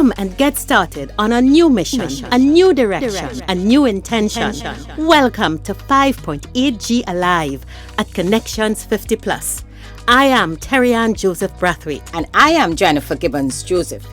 Come and get started on a new mission, a new direction, a new intention. Welcome to 5.8G Alive at Connections 50 Plus. I am Terry-Ann Joseph Brathwaite. And I am Jennifer Gibbons Joseph,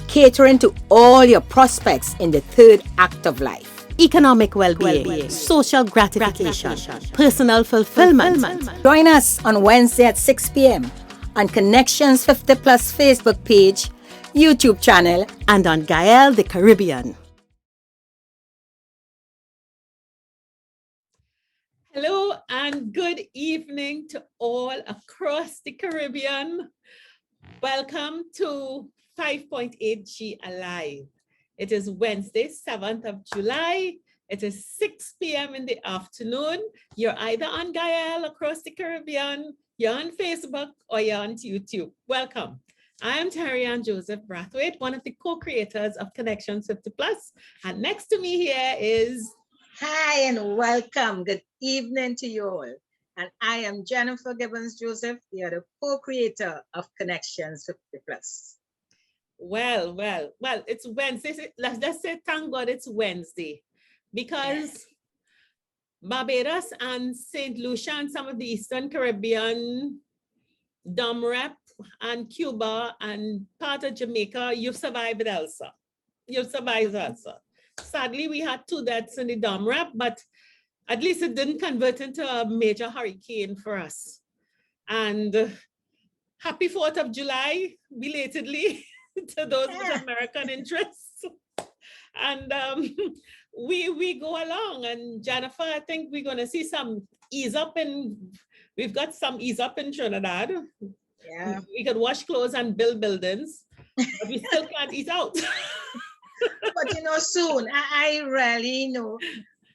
catering to all your prospects in the third act of life. Economic well-being, social gratification, personal fulfillment. Join us on Wednesday at 6 p.m. on Connections 50 Plus Facebook page, YouTube channel, and on Gael the Caribbean. Hello and good evening to all across the Caribbean. Welcome to 5.8G Alive. It is Wednesday, 7th of July. It is 6 p.m. in the afternoon. You're either on Gael across the Caribbean, you're on Facebook, or you're on YouTube. Welcome. I am Terry-Ann Joseph Brathwaite, one of the co-creators of Connections 50 Plus. And next to me here is... Hi and welcome. Good evening to you all. And I am Jennifer Gibbons Joseph, the other co-creator of Connections 50 Plus. Well, it's Wednesday. Let's just say thank God it's Wednesday, because Barbados and St. Lucia and some of the Eastern Caribbean, Dom Rep and Cuba and part of Jamaica, you've survived Elsa. You've survived Elsa. Sadly, we had 2 deaths in the Dom Rep, but at least it didn't convert into a major hurricane for us. And happy 4th of July, belatedly, to those with American interests. And we go along. And Jennifer, I think we're going to see some ease up we've got some ease up in Trinidad. Yeah. We could wash clothes and build buildings, but we still can't eat out. But soon, I really know,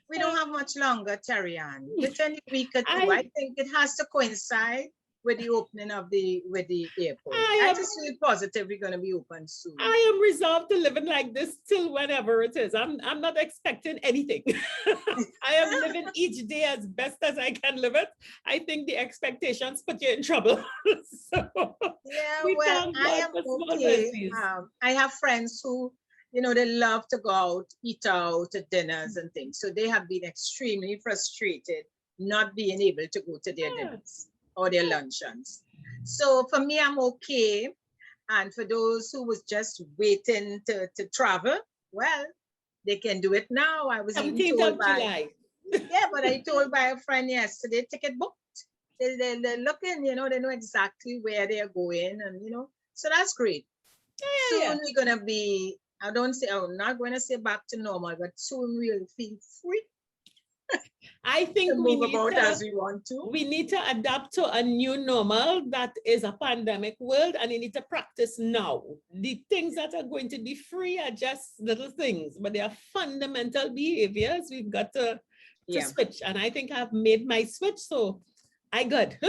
we don't have much longer, Terry-Ann. Within a week or 2, I think it has to coincide with the opening of the airport. I just feel positive we're going to be open soon. I am resolved to living like this till whenever it is. I'm not expecting anything. I am living each day as best as I can live it. I think the expectations put you in trouble. I am okay. I have friends who, they love to go out, eat out at dinners and things. So they have been extremely frustrated not being able to go to their dinners or their luncheons. So for me, I'm okay. And for those who was just waiting to travel, well, they can do it now. I was even told by but I told by a friend yesterday, ticket booked. They're looking, they know exactly where they're going, and so that's great. Soon we're gonna be, I'm not going to say back to normal, but soon we'll feel free. I think we move about as we want to. We need to adapt to a new normal that is a pandemic world, and you need to practice now. The things that are going to be free are just little things, but they are fundamental behaviors we've got to switch. And I think I've made my switch, so I good.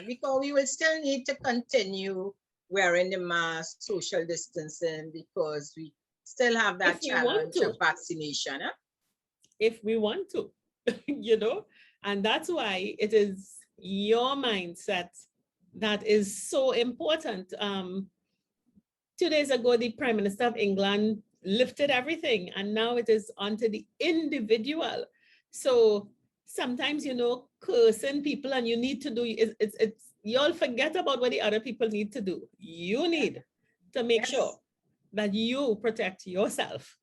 Because we will still need to continue wearing the mask, social distancing, because we still have that challenge of vaccination. If we want to, and that's why it is your mindset that is so important. 2 days ago, the Prime Minister of England lifted everything, and now it is onto the individual. So sometimes, cursing people, and you need to do, you all forget about what the other people need to do. You need to make sure that you protect yourself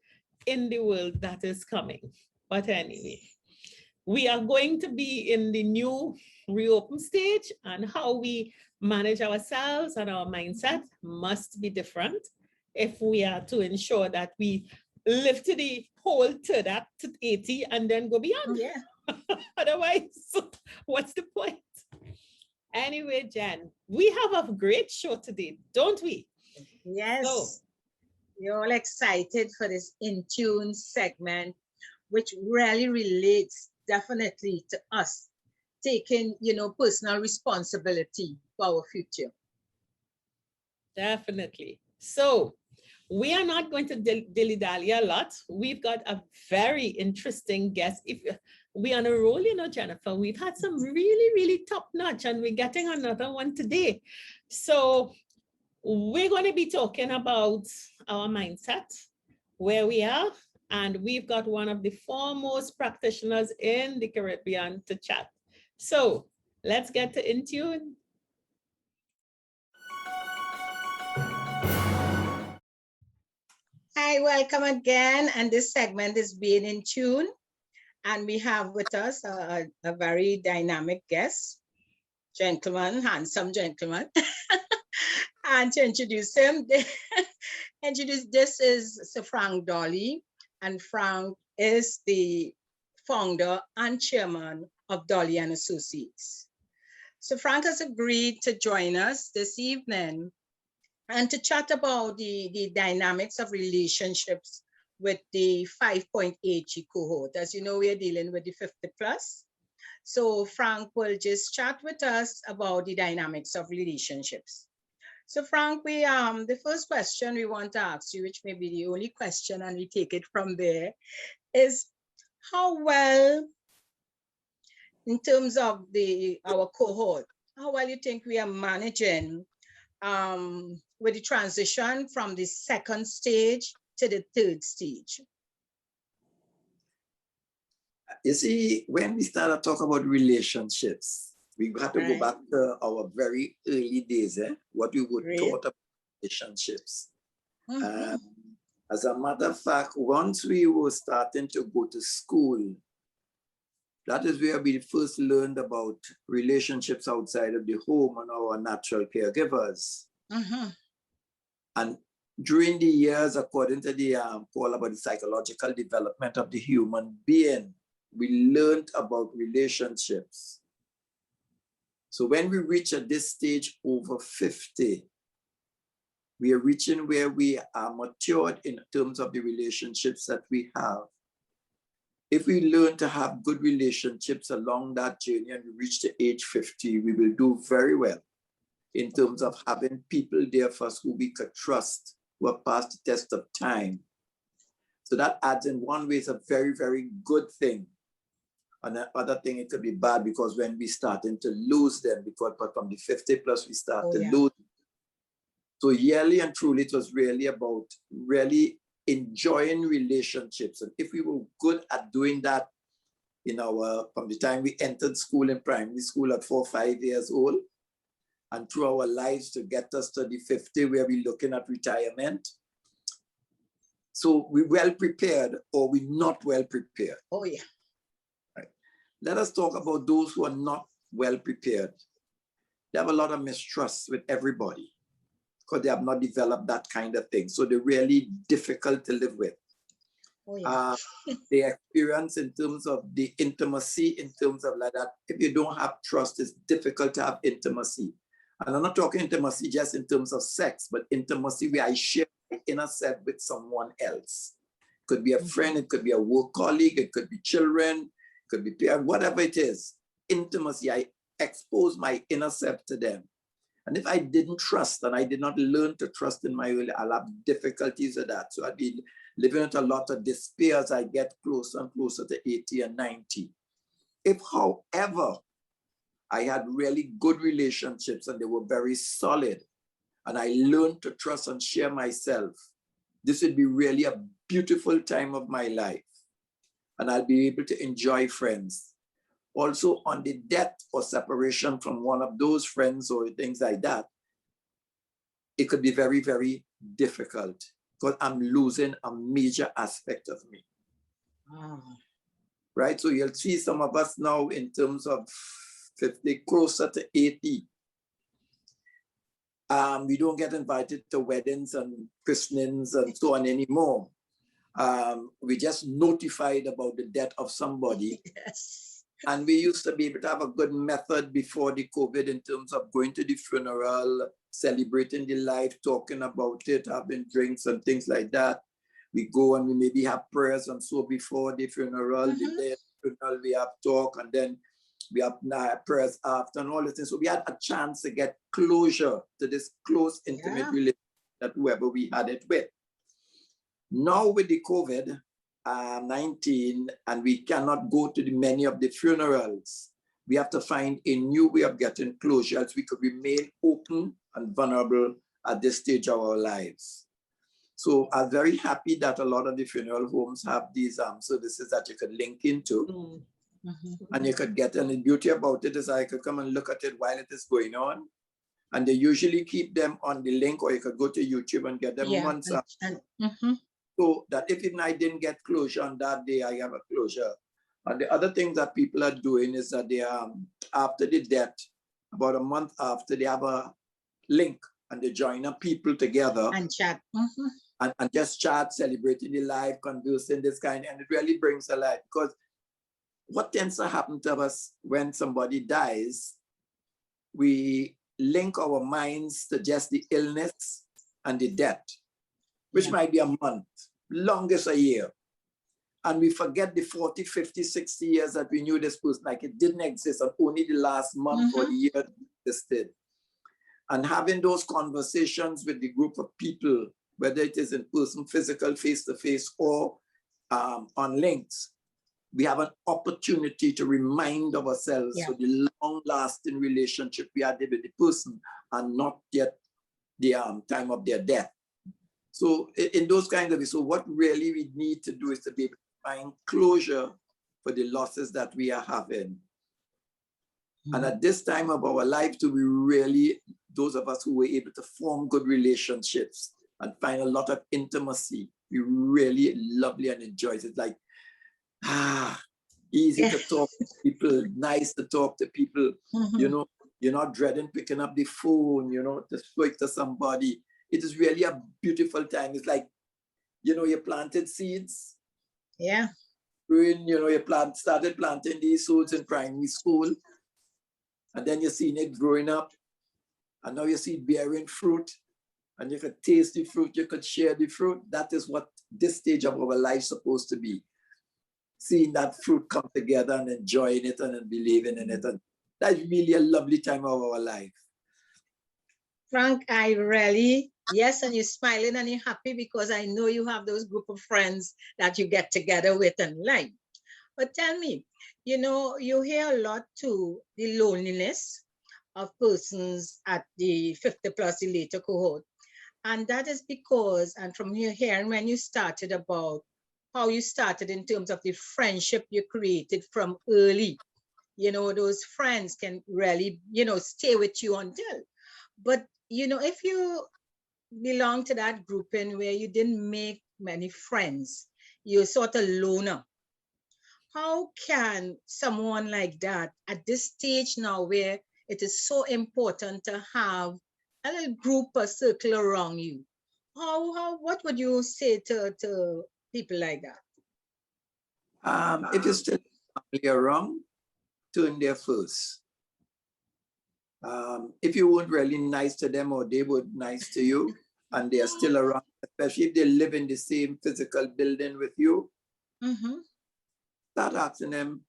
in the world that is coming. But anyway, we are going to be in the new reopen stage, and how we manage ourselves and our mindset must be different if we are to ensure that we live to the whole third act to 80 and then go beyond. Otherwise, what's the point? Anyway, Jen, we have a great show today, don't we? Yes. So, you're all excited for this In Tune segment, which really relates definitely to us taking, personal responsibility for our future. Definitely. So we are not going to dilly-dally a lot. We've got a very interesting guest. If we're on a roll, Jennifer, we've had some really, really top notch, and we're getting another one today. So We're going to be talking about our mindset, where we are, and we've got one of the foremost practitioners in the Caribbean to chat. So let's get to In Tune. Hi, welcome again. And this segment is Being in Tune. And we have with us a very dynamic guest, gentleman, handsome gentleman. And to introduce him, this is Sir Frank Dolly. And Frank is the founder and chairman of Dolly and Associates. So Frank has agreed to join us this evening and to chat about the dynamics of relationships with the 5.8G cohort. As you know, we are dealing with the 50 plus. So Frank will just chat with us about the dynamics of relationships. So Frank, we the first question we want to ask you, which may be the only question, and we take it from there, is how well, in terms of our cohort, how well you think we are managing with the transition from the second stage to the third stage? You see, when we started talking about relationships, we got to go back to our very early days, what we were taught about relationships. As a matter of fact, once we were starting to go to school, that is where we first learned about relationships outside of the home and our natural caregivers. And during the years, according to the call about the psychological development of the human being, we learned about relationships. So when we reach at this stage over 50, we are reaching where we are matured in terms of the relationships that we have. If we learn to have good relationships along that journey and we reach the age 50, we will do very well in terms of having people there for us who we could trust, who have passed the test of time. So that adds in one way, it's a very, very good thing. And the other thing, it could be bad because when we starting to lose them, because from the 50 plus, we start to lose. So yearly and truly, it was really about really enjoying relationships. And if we were good at doing that from the time we entered school in primary school at 4 or 5 years old, and through our lives to get us to the 50 where we're looking at retirement. So we're well prepared or we're not well prepared. Oh yeah. Right. Let us talk about those who are not well prepared. They have a lot of mistrust with everybody because they have not developed that kind of thing. So they're really difficult to live with. Oh, yeah. The experience in terms of the intimacy, in terms of like that, if you don't have trust, it's difficult to have intimacy. And I'm not talking intimacy just in terms of sex, but intimacy where I share my inner self with someone else. It could be a friend, it could be a work colleague, it could be children, it could be parents, whatever it is. Intimacy, I expose my inner self to them. And if I didn't trust and I did not learn to trust in my early, I'll have difficulties with that. So I'd be living with a lot of despair as I get closer and closer to 80 and 90. If, however, I had really good relationships and they were very solid, and I learned to trust and share myself, this would be really a beautiful time of my life. And I'll be able to enjoy friends. Also, on the death or separation from one of those friends or things like that, it could be very, very difficult because I'm losing a major aspect of me. Right? So you'll see some of us now in terms of 50, closer to 80. We don't get invited to weddings and christenings and so on anymore. We just notified about the death of somebody. Yes. And we used to be able to have a good method before the COVID in terms of going to the funeral, celebrating the life, talking about it, having drinks and things like that. We go and we maybe have prayers and so before the funeral, the day of the funeral, we have talk and then we have prayers after and all this things. So we had a chance to get closure to this close, intimate relationship that whoever we had it with. Now with the COVID-19 and we cannot go to many of the funerals, we have to find a new way of getting closure as we could remain open and vulnerable at this stage of our lives. So I'm very happy that a lot of the funeral homes have these services that you could link into. And you could get, and the beauty about it is I could come and look at it while it is going on. And they usually keep them on the link, or you could go to YouTube and get them months after. So that if even I didn't get closure on that day, I have a closure. And the other thing that people are doing is that they after the death, about a month after, they have a link and they join up people together and chat. And just chat, celebrating the life, conversing, this kind, and it really brings a life. Because what tends to happen to us when somebody dies, we link our minds to just the illness and the death, which might be a month, longest a year. And we forget the 40, 50, 60 years that we knew this person, like it didn't exist, and only the last month or the year existed. And having those conversations with the group of people, whether it is in person, physical, face-to-face, or on links, we have an opportunity to remind ourselves of the long-lasting relationship we had with the person and not yet the time of their death. So in those kinds of ways, so what really we need to do is to be able to find closure for the losses that we are having. And at this time of our life, to be really, those of us who were able to form good relationships and find a lot of intimacy, we really lovely and enjoy it. It's like, easy to talk to people, nice to talk to people. You know, you're not dreading picking up the phone, you know, to speak to somebody. It is really a beautiful time. It's like, you know, you planted seeds. Yeah. You know, you started planting these seeds in primary school. And then you seen it growing up. And now you see it bearing fruit. And you could taste the fruit, you could share the fruit. That is what this stage of our life is supposed to be. Seeing that fruit come together and enjoying it and believing in it. And that's really a lovely time of our life. Frank, I really, yes, and you're smiling and you're happy because I know you have those group of friends that you get together with and like. But tell me, you know, you hear a lot too, the loneliness of persons at the 50 plus the later cohort. And that is because, and from your hearing when you started about how you started in terms of the friendship you created from early, you know, those friends can really, you know, stay with you until. But, you know, if you belong to that grouping where you didn't make many friends, you're sort of loner. How can someone like that at this stage now where it is so important to have a little group, a circle around you, what would you say to people like that? If you still family around, turn there first. If you weren't really nice to them or they were nice to you and they are still around, especially if they live in the same physical building with you, start asking them,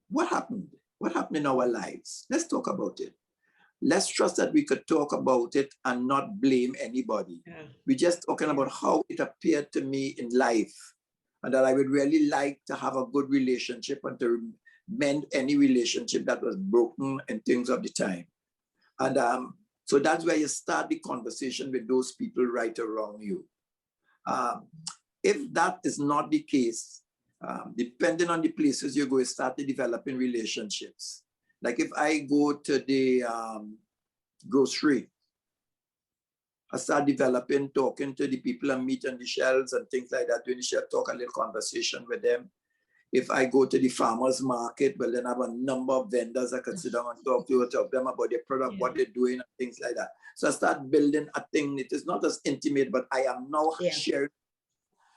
what happened? What happened in our lives? Let's talk about it. Let's trust that we could talk about it and not blame anybody. We're just talking about how it appeared to me in life and that I would really like to have a good relationship and to mend any relationship that was broken in things of the time. And so that's where you start the conversation with those people right around you. If that is not the case, depending on the places you go, you start developing relationships. Like if I go to the grocery, I start developing, talking to the people I meet on the shelves and things like that. Doing the shelf talk, a little conversation with them. If I go to the farmer's market, well, then I have a number of vendors I can sit down and talk to them about their product, what they're doing, and things like that. So I start building a thing. It is not as intimate, but I am now sharing.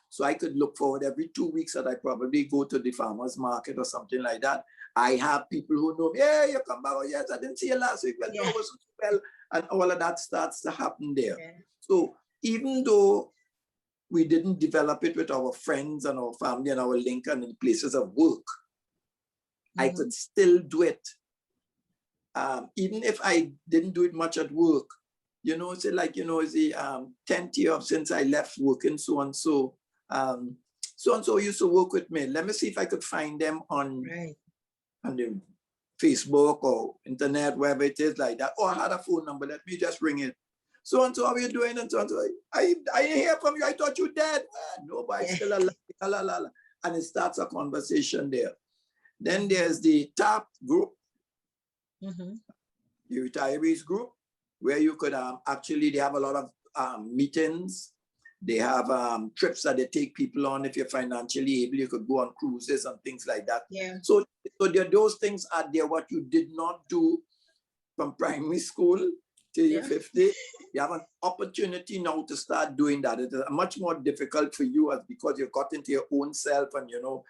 So I could look forward every 2 weeks that I probably go to the farmer's market or something like that. I have people who know me, hey, you come back, oh yes, I didn't see you last week, well, no, it wasn't well, and all of that starts to happen there. So even though we didn't develop it with our friends and our family and our link and in places of work, I could still do it. Even if I didn't do it much at work, you know, say like, you know, it's the 10th year of since I left working, so-and-so used to work with me. Let me see if I could find them on the Facebook or internet, wherever it is like that. Or I had a phone number, let me just ring it. So and so, how are you doing? And so and so, I didn't hear from you. I thought you dead. No, but I still alive. La, la, la. And it starts a conversation there. Then there's the TAP group, the retirees group, where you could actually, they have a lot of meetings. They have trips that they take people on. If you're financially able, you could go on cruises and things like that. Yeah. So those things are there, what you did not do from primary school till you're 50. You have an opportunity now to start doing that. It is much more difficult for you because you got into your own self and you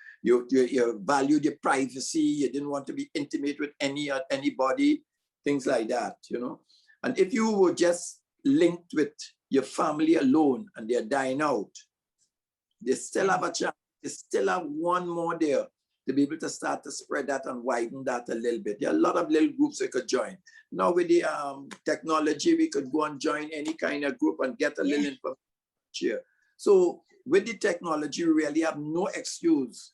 valued your privacy. You didn't want to be intimate with anybody, things like that, And if you were just linked with your family alone and they're dying out, they still have a chance. They still have one more there to be able to start to spread that and widen that a little bit. There are a lot of little groups we could join. Now with the technology, we could go and join any kind of group and get a little information here. So with the technology, we really have no excuse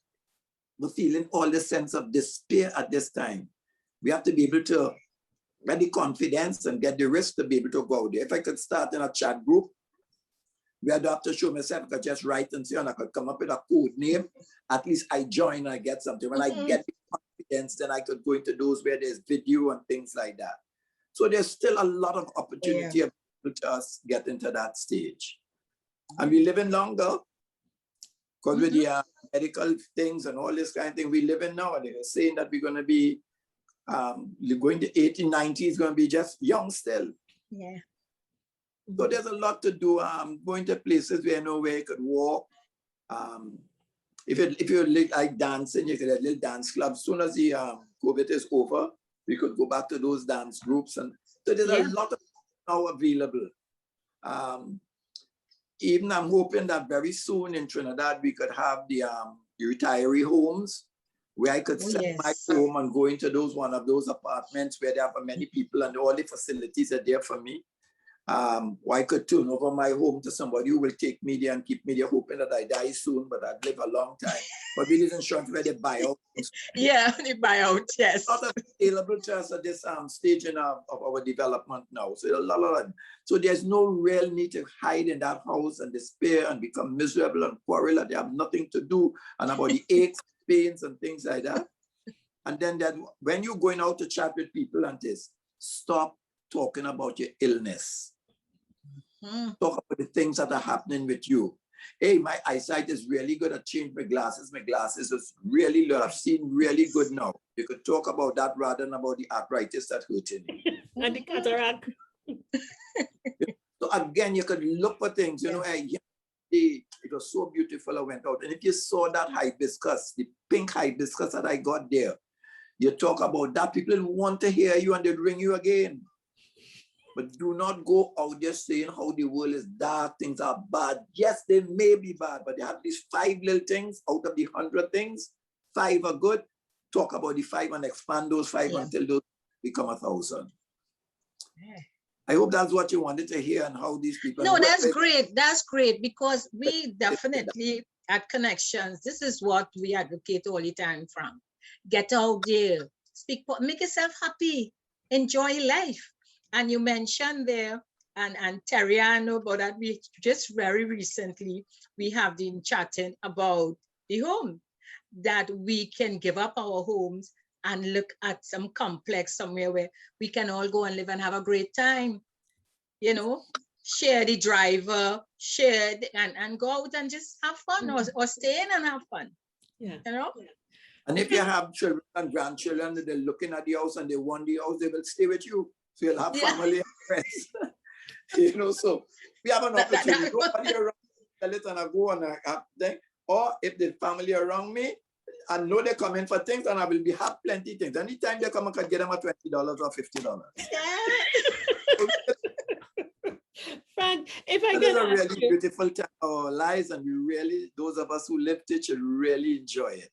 for feeling all the sense of despair at this time. We have to be able to get the confidence and get the risk to be able to go out there. If I could start in a chat group, where I don't have to show myself, I could just write and say, and I could come up with a code name. At least I join, I get something. When I get the confidence, then I could go into those where there's video and things like that. So there's still a lot of opportunity to us get into that stage. And we're living longer because with the medical things and all this kind of thing, we live in now. They're saying that we're going to be going to 80, 90 is going to be just young still. Yeah. So there's a lot to do. Going to places where you could walk. If you like dancing, you could have little dance clubs. As soon as the COVID is over, we could go back to those dance groups. And so there's a lot of now available. Even I'm hoping that very soon in Trinidad, we could have the retiree homes where I could set my home and go into one of those apartments where there are many people and all the facilities are there for me. Or I could turn over my home to somebody who will take me there and keep me there, hoping that I die soon, but I'd live a long time. But with this insurance where they buy out. They buy out, yes. A lot of available to us at this stage of our development now. So there's no real need to hide in that house and despair and become miserable and quarrel and they have nothing to do and about the aches, pains and things like that. And then when you're going out to chat with people and this, stop talking about your illness. Talk about the things that are happening with you. Hey, my eyesight is really good. I changed my glasses. My glasses is really low. I've seen really good now. You could talk about that rather than about the arthritis that's hurting you. And the cataract. So again, you could look for things, it was so beautiful. I went out. And if you saw that hibiscus, the pink hibiscus that I got there, you talk about that, people want to hear you and they'd ring you again. But do not go out there saying how the world is dark, things are bad. Yes, they may be bad, but there are at least 5 little things out of the 100 things. 5 are good. Talk about the 5 and expand those 5 until those become 1,000. Yeah. I hope that's what you wanted to hear and how these people. No, that's great. That's great because we definitely at Connections, this is what we advocate all the time, Frank. Get out there, speak, make yourself happy, enjoy life. And you mentioned there, and Terry, I know about that. We just very recently, we have been chatting about the home, that we can give up our homes and look at some complex somewhere where we can all go and live and have a great time. Share the driver, and go out and just have fun or stay in and have fun. Yeah. And if you have children and grandchildren, they're looking at the house and they want the house, they will stay with you. So you'll have family and friends. So we have an opportunity. Nobody around, tell it and I go and I thing. Or if the family around me, I know they come in for things and I will have plenty of things. Anytime they come, I can get them at $20 or $50. Frank, if I can get a really beautiful time of our lives, and we really, those of us who lived it should really enjoy it.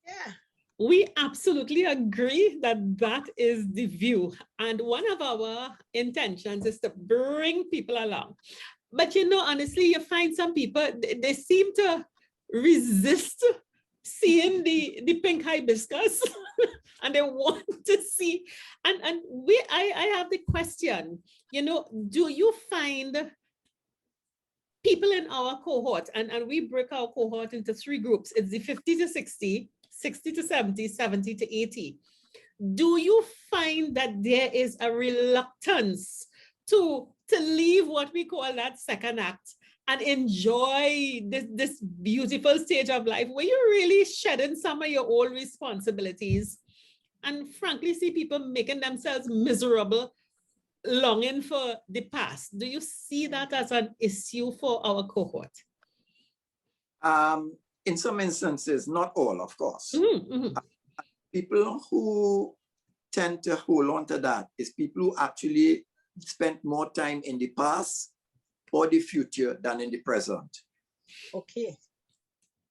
Yeah. We absolutely agree that that is the view. And one of our intentions is to bring people along. But honestly, you find some people, they seem to resist seeing the pink hibiscus and they want to see, and I have the question, you know, do you find people in our cohort, and we break our cohort into 3 groups, it's the 50 to 60, 60 to 70, 70 to 80. Do you find that there is a reluctance to leave what we call that second act and enjoy this beautiful stage of life where you're really shedding some of your old responsibilities and frankly see people making themselves miserable, longing for the past? Do you see that as an issue for our cohort? In some instances, not all, of course. Mm-hmm. People who tend to hold on to that is people who actually spent more time in the past or the future than in the present. Okay.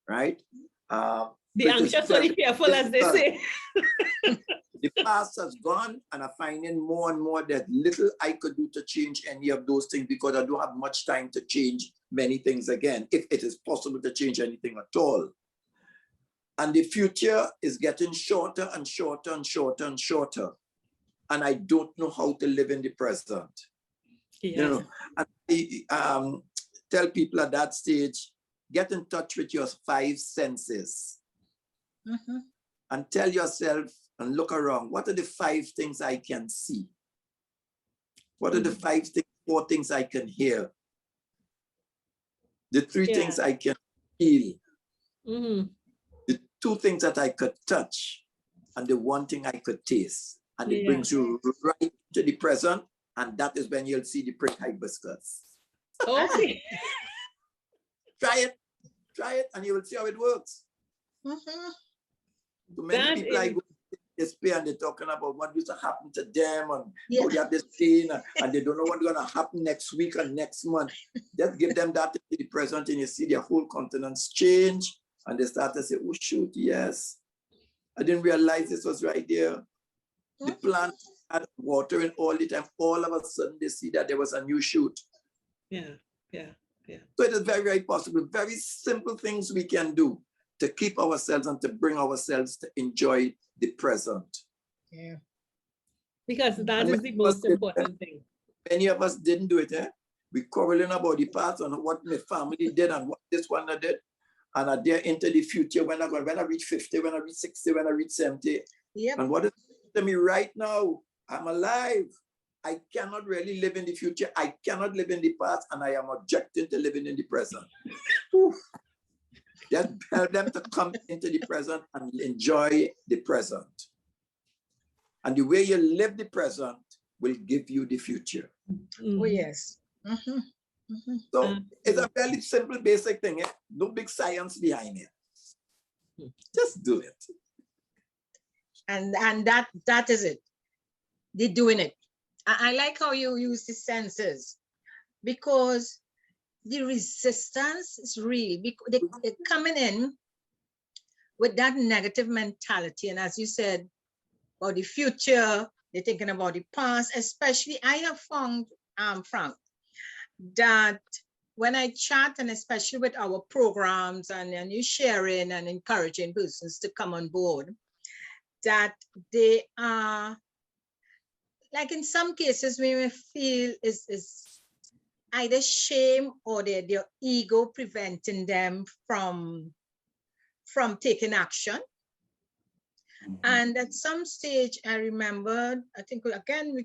Right? The anxious or the fearful, as they say. The past has gone, and I'm finding more and more that little I could do to change any of those things because I don't have much time to change many things again, if it is possible to change anything at all. And the future is getting shorter and shorter and shorter and shorter. And I don't know how to live in the present. Yeah. You know, and I tell people at that stage, get in touch with your 5 senses. Mm-hmm. And tell yourself and look around, what are the 5 things I can see? What are the 4 things I can hear? The 3 things I can feel. Mm-hmm. The 2 things that I could touch, and the 1 thing I could taste. And it brings you right to the present, and that is when you'll see the prick hibiscus. Okay. Try it, and you will see how it works. Mm-hmm. So many people I go to despair and they're talking about what used to happen to them and how they have this pain and they don't know what's going to happen next week and next month. Just give them that in the present and you see their whole countenance change and they start to say, oh shoot, yes. I didn't realize this was right there. The plant had watering all the time. All of a sudden they see that there was a new shoot. Yeah. So it is very, very possible. Very simple things we can do to keep ourselves and to bring ourselves to enjoy the present. Yeah. Because that is the most important thing. Many of us didn't do it. We quarreling about the past and what my family did and what this one did. And are there into the future when I reach 50, when I reach 60, when I reach 70. Yep. And what is to me right now? I'm alive. I cannot really live in the future. I cannot live in the past, and I am objecting to living in the present. Just help them to come into the present and enjoy the present. And the way you live the present will give you the future. Oh, yes. Mm-hmm. Mm-hmm. So it's a very simple, basic thing. No big science behind it. Just do it. And that is it. They're doing it. I like how you use the senses because the resistance is real. Because they're coming in with that negative mentality. And as you said, about the future, they're thinking about the past. Especially, I have found, Frank, that when I chat, and especially with our programs and you sharing and encouraging persons to come on board, that they are, like in some cases, we may feel is either shame or their ego preventing them from taking action. Mm-hmm. And at some stage, I remember, I think, again,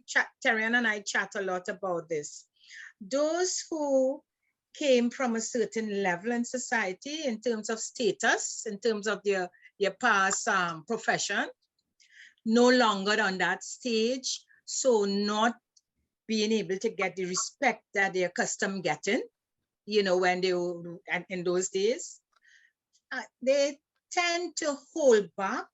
Terian and I chat a lot about this. Those who came from a certain level in society in terms of status, in terms of their past profession, no longer on that stage, so not being able to get the respect that they're accustomed getting, you know, when they were in those days, they tend to hold back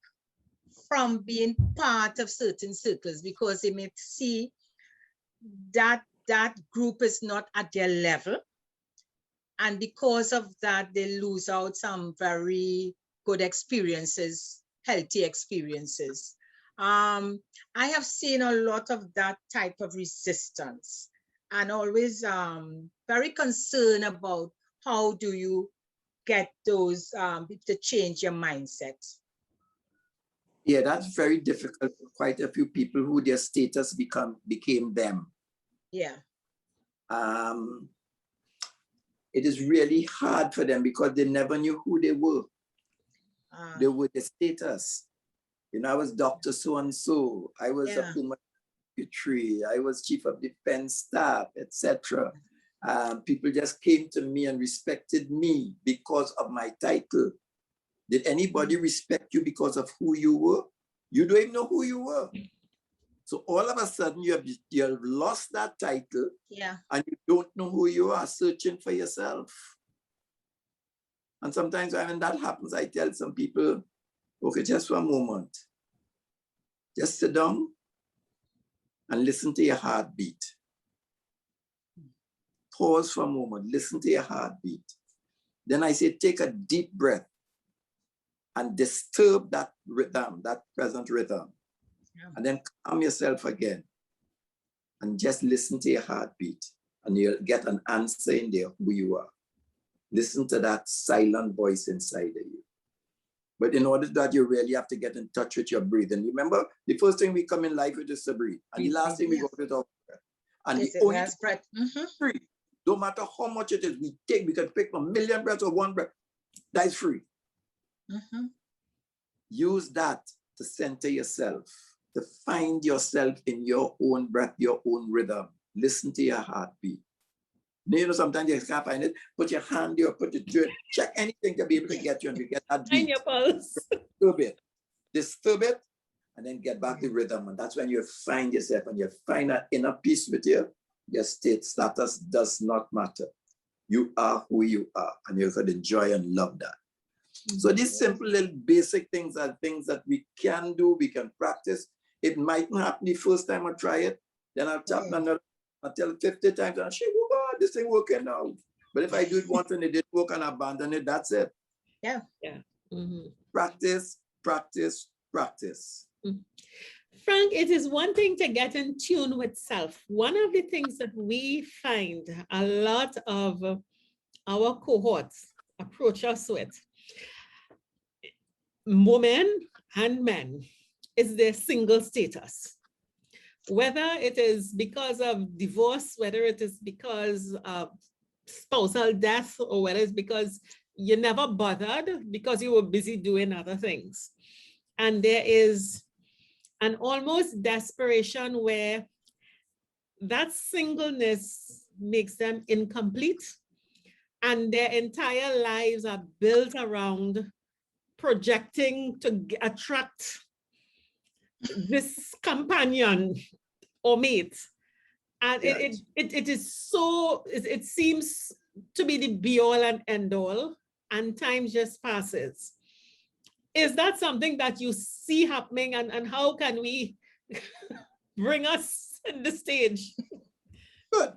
from being part of certain circles because they may see that that group is not at their level. And because of that, they lose out some very good experiences, healthy experiences. I have seen a lot of that type of resistance and always very concerned about how do you get those, to change your mindset? Yeah, that's very difficult for quite a few people who their status became them. Yeah. It is really hard for them because they never knew who they were. They were the status. You know, I was Dr. So-and-so. I was a Puma secretary. I was chief of defense staff, etc. People just came to me and respected me because of my title. Did anybody respect you because of who you were? You don't even know who you were. So all of a sudden you have lost that title, and you don't know who you are, searching for yourself. And sometimes when that happens, I tell some people, okay, just for a moment, just sit down and listen to your heartbeat. Pause for a moment, listen to your heartbeat. Then I say, take a deep breath and disturb that rhythm, that present rhythm. And then calm yourself again and just listen to your heartbeat, and you'll get an answer in there who you are. Listen to that silent voice inside of you. But in order that, you really have to get in touch with your breathing. Remember, the first thing we come in life with is to breathe. And the last thing we go with is our breath. And the only breath, free. No matter how much it is we take, we can pick 1,000,000 breaths or one breath. That is free. Use that to center yourself, to find yourself in your own breath, your own rhythm. Listen to your heartbeat. You know, sometimes you can't find it. Put your hand there, put it through it. Check anything to be able to get you and you get that beat. Find your pulse. Disturb it, and then get back the rhythm. And that's when you find yourself and you find that inner peace with you. Your state status does not matter. You are who you are, and you could enjoy and love that. So these simple little basic things are things that we can do, we can practice. It might not happen the first time I try it. Then I'll tap another, I'll tell it 50 times, and I'll say, oh God, this thing working now. But if I do it once and it didn't work and abandon it, that's it. Practice, practice, practice. Frank, it is one thing to get in tune with self. One of the things that we find a lot of our cohorts approach us with, women and men, is their single status. Whether it is because of divorce, whether it is because of spousal death, or whether it's because you never bothered because you were busy doing other things. And there is an almost desperation where that singleness makes them incomplete, and their entire lives are built around projecting to attract this companion or mate. And it is so, it seems to be the be all and end all, and time just passes. Is that something that you see happening, and how can we bring us in the stage? Good.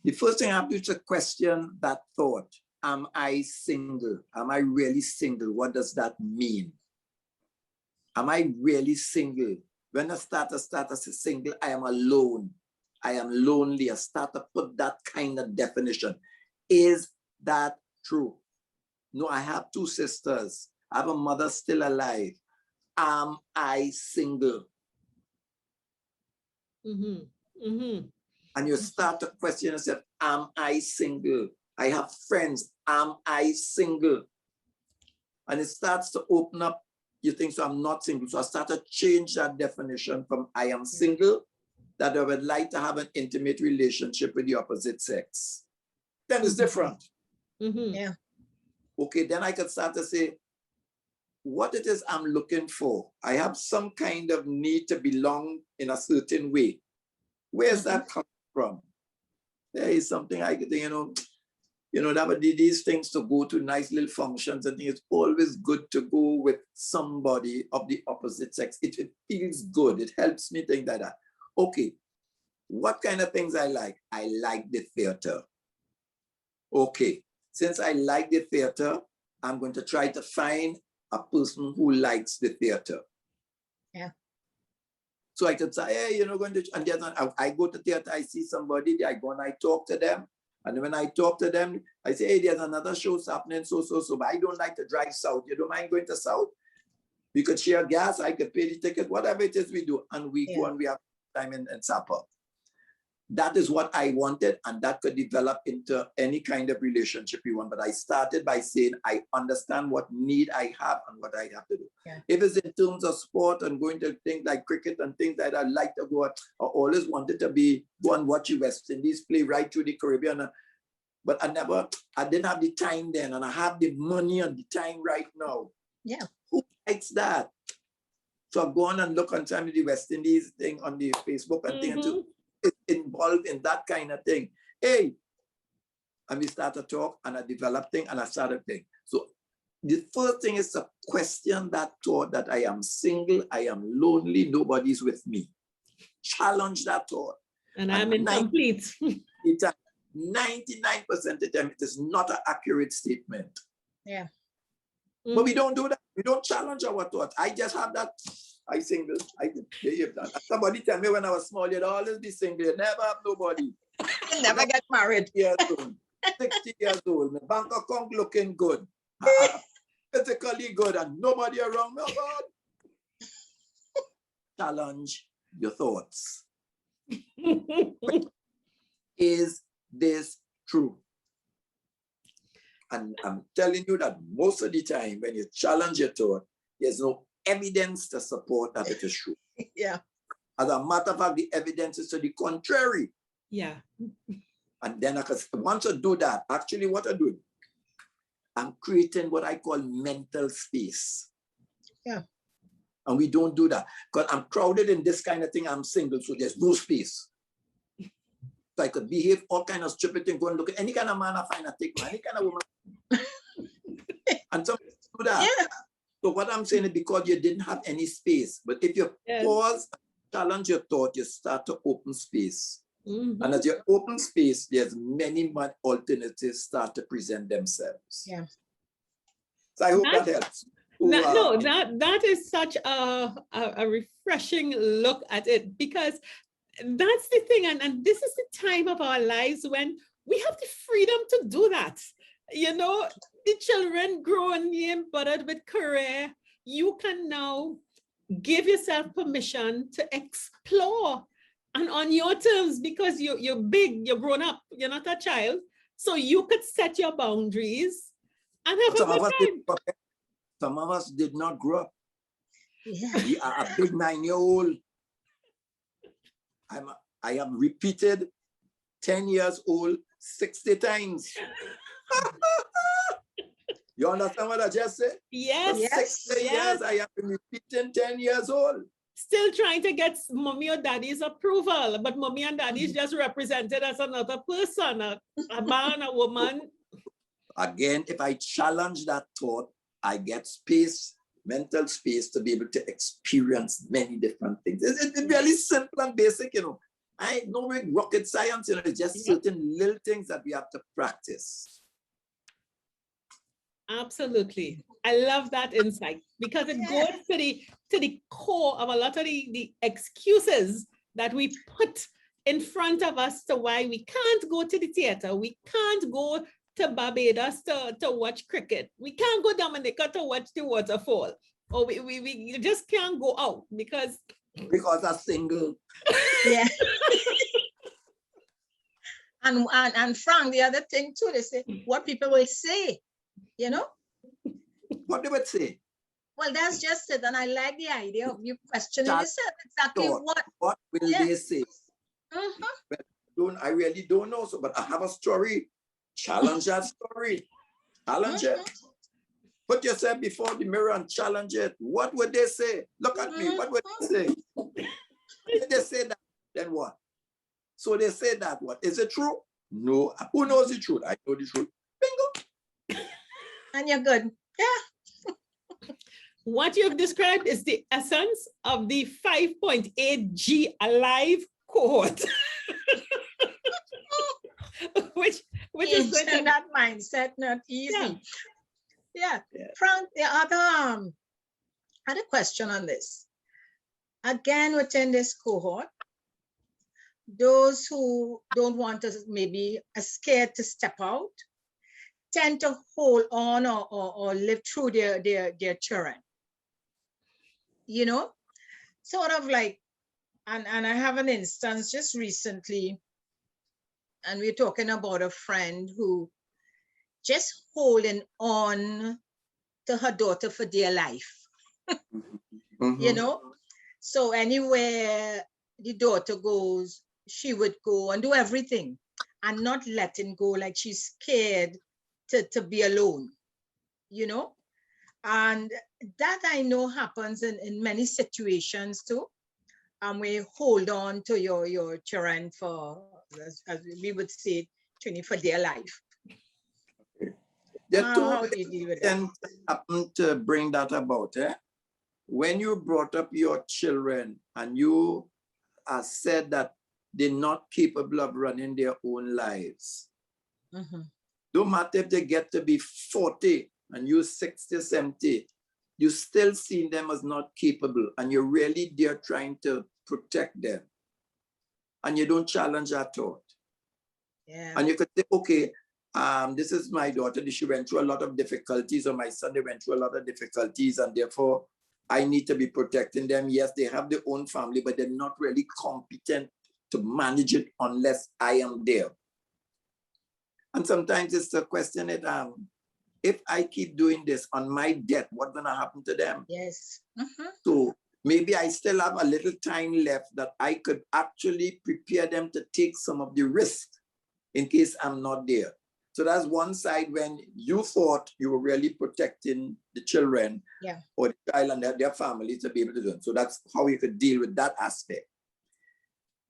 The first thing I have to do is to question that thought. Am I single? Am I really single? What does that mean? Am I really single? When I start a status is single, I am alone. I am lonely. I start to put that kind of definition. Is that true? No, I have two sisters. I have a mother still alive. Am I single? And you start to question yourself, am I single? I have friends, am I single? And it starts to open up, you think, so I'm not single. So I start to change that definition from I am single, that I would like to have an intimate relationship with the opposite sex. Then it's different. Okay, then I could start to say, what it is I'm looking for. I have some kind of need to belong in a certain way. Where's that come from? There is something I could think, that would be these things to go to nice little functions. I think it's always good to go with somebody of the opposite sex. It feels good. It helps me think that. Okay, what kind of things I like? I like the theater. Okay, since I like the theater, I'm going to try to find a person who likes the theater. So I could say, hey, going to, and then I go to theater, I see somebody, I go and I talk to them. And when I talk to them, I say, hey, there's another show happening, so, but I don't like to drive south. You don't mind going to south? We could share gas, I could pay the ticket, whatever it is we do. And we go and we have time in supper. That is what I wanted, and that could develop into any kind of relationship you want. But I started by saying, I understand what need I have and what I have to do. Yeah. If it's in terms of sport and going to things like cricket and things that I like to go, I always wanted to go and watch the West Indies play right through the Caribbean. But I didn't have the time then, and I have the money and the time right now. Yeah. Who likes that? So I've gone and looked on some of the West Indies thing on the Facebook and things too. Involved in that kind of thing. Hey, and we start to talk, and I developed thing, and I started thing. So the first thing is to question that thought that I am single, I am lonely, nobody's with me. Challenge that thought. And I'm incomplete. 99% of the time, it is not an accurate statement. Yeah. But we don't do that. We don't challenge our thoughts. I just have that. I single. I behave that. Somebody tell me when I was small, you'd always be single. You never have nobody. You never get married. 60 years old. My bank account looking good. Physically good, and nobody around me. Oh God. Challenge your thoughts. Is this true? And I'm telling you that most of the time when you challenge your thought, there's no evidence to support that it is true. Yeah. As a matter of fact, the evidence is to the contrary. Yeah. And then once I do that, actually what I do, I'm creating what I call mental space. Yeah. And we don't do that because I'm crowded in this kind of thing. I'm single, so there's no space. So I could behave all kind of stupid thing, go and look at any kind of man I find, I take any kind of woman. And some do that. Yeah. So what I'm saying is because you didn't have any space, but if you pause, challenge your thought, you start to open space. And as you open space, there's many alternatives start to present themselves. Yeah. So I hope that helps. That is such a refreshing look at it, because that's the thing, and this is the time of our lives when we have the freedom to do that. You know, the children grow and be embodied with career. You can now give yourself permission to explore, and on your terms, because you're big, you're grown up, you're not a child, so you could set your boundaries and have a good time. Some of us did not grow up. Yeah. We are a big 9-year-old. I have repeated 10 years old 60 times. You understand what I just said? Yes. For 60 years, I have been repeating 10 years old. Still trying to get mommy or daddy's approval, but mommy and daddy is just represented as another person, a man, a woman. Again, if I challenge that thought, I get space, mental space to be able to experience many different things. It's really simple and basic, you know. I know rocket science, you know, it's just certain little things that we have to practice. Absolutely. I love that insight, because it goes to the core of a lot of the excuses that we put in front of us to why we can't go to the theater, we can't go to Barbados to watch cricket, we can't go Dominica to watch the waterfall, or we just can't go out because I'm single. Yeah. and Frank, the other thing too, they say what people will say, you know. What they would say? Well, that's just it, and I like the idea of you questioning yourself exactly what will they say. I really don't know, so but I have a story. Challenge that story. Challenge it. Put yourself before the mirror and challenge it. What would they say? Look at me. What would they say? If they say that, then what? So they say that, what? Is it true? No. Who knows the truth? I know the truth. Bingo. And you're good. Yeah. What you've described is the essence of the 5.8G Alive cohort. which is that mindset, not easy. Yeah. Frank, the other question on this. Again, within this cohort, those who don't want to, maybe are scared to step out, tend to hold on or live through their children. You know, sort of like, and I have an instance just recently, and we're talking about a friend who just holding on to her daughter for dear life. You know, so anywhere the daughter goes, she would go and do everything and not letting go, like she's scared to be alone, you know. And that I know happens in many situations too. And we hold on to your children for, as we would say, for their life. How do you deal with that? Happen to bring that about, eh? When you brought up your children and you said that they're not capable of running their own lives, no matter if they get to be 40 and you're 60, 70, you still see them as not capable, and you're really there trying to protect them, and you don't challenge that thought. Yeah. And you could say, okay, this is my daughter, she went through a lot of difficulties, or my son, they went through a lot of difficulties, and therefore I need to be protecting them. Yes, they have their own family, but they're not really competent to manage it unless I am there. And sometimes it's the question that if I keep doing this on my death, what's gonna happen to them? Yes. So maybe I still have a little time left that I could actually prepare them to take some of the risk in case I'm not there. So that's one side when you thought you were really protecting the children, yeah, or the child and their family to be able to do it. So that's how you could deal with that aspect.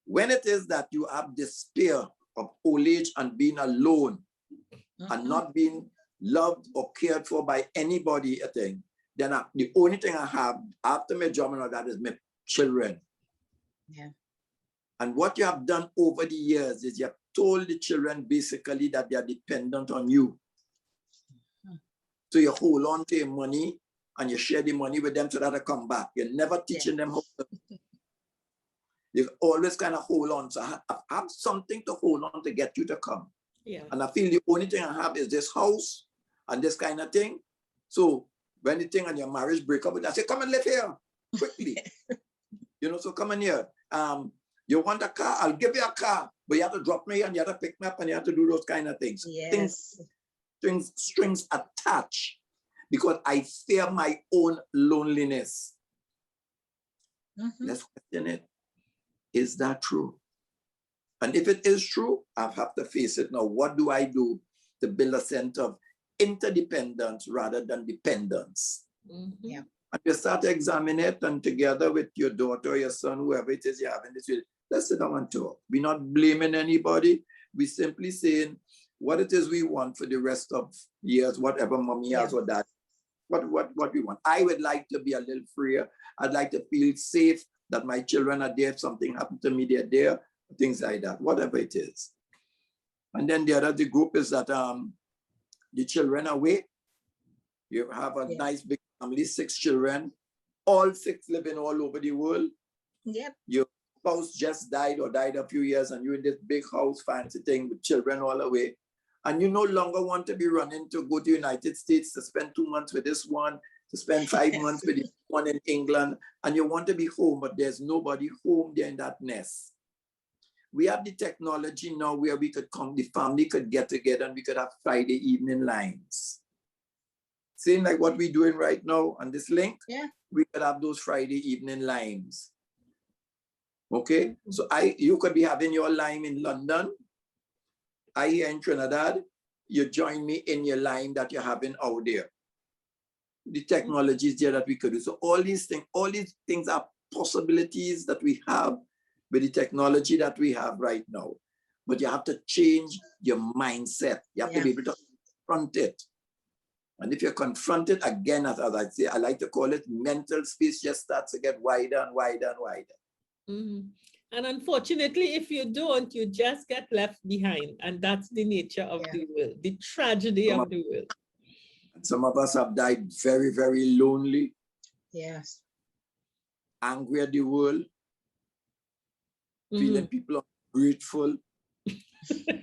When it is that you have despair of old age and being alone and not being loved or cared for by anybody, I think, then the only thing I have after my job and all that is my children. Yeah. And what you have done over the years is you have told the children basically that they are dependent on you. So you hold on to your money and you share the money with them so that they come back. You're never teaching them how to. You always kind of hold on. So I have something to hold on to get you to come. Yeah. And I feel the only thing I have is this house and this kind of thing. So when the thing and your marriage break up, I say, come and live here quickly. You know, so come in here. You want a car? I'll give you a car, but you have to drop me and you have to pick me up and you have to do those kind of things. Yes. Strings attached, because I fear my own loneliness. Let's question it. Is that true? And if it is true, I have to face it. Now, what do I do to build a sense of interdependence rather than dependence? Yeah. And you start to examine it, and together with your daughter, your son, whoever it is you're having this with, let's sit down and talk. We're not blaming anybody. We're simply saying what it is we want for the rest of years, whatever mommy has or dad, what we want. I would like to be a little freer. I'd like to feel safe that my children are there. If something happened to me, they're there, things like that, whatever it is. And then the other group is that the children are away. You have a nice big family, 6 children, all 6 living all over the world. Yep. Your spouse just died or died a few years, and you're in this big house, fancy thing with children all away. And you no longer want to be running to go to the United States to spend 2 months with this one, to spend 5 months with this one in England, and you want to be home, but there's nobody home there in that nest. We have the technology now where we could come, the family could get together and we could have Friday evening lines. Same like what we're doing right now on this link. Yeah. We could have those Friday evening lines. Okay, so you could be having your line in London. I here in Trinidad, you join me in your line that you're having out there. The technology is there that we could do. So all these things are possibilities that we have with the technology that we have right now. But you have to change your mindset. You have to be able to confront it. And if you confront it again, as I say, I like to call it mental space just starts to get wider and wider and wider. And unfortunately, if you don't, you just get left behind. And that's the nature of the world, the tragedy of the world. And some of us have died very, very lonely. Yes. Angry at the world. Feeling people grateful.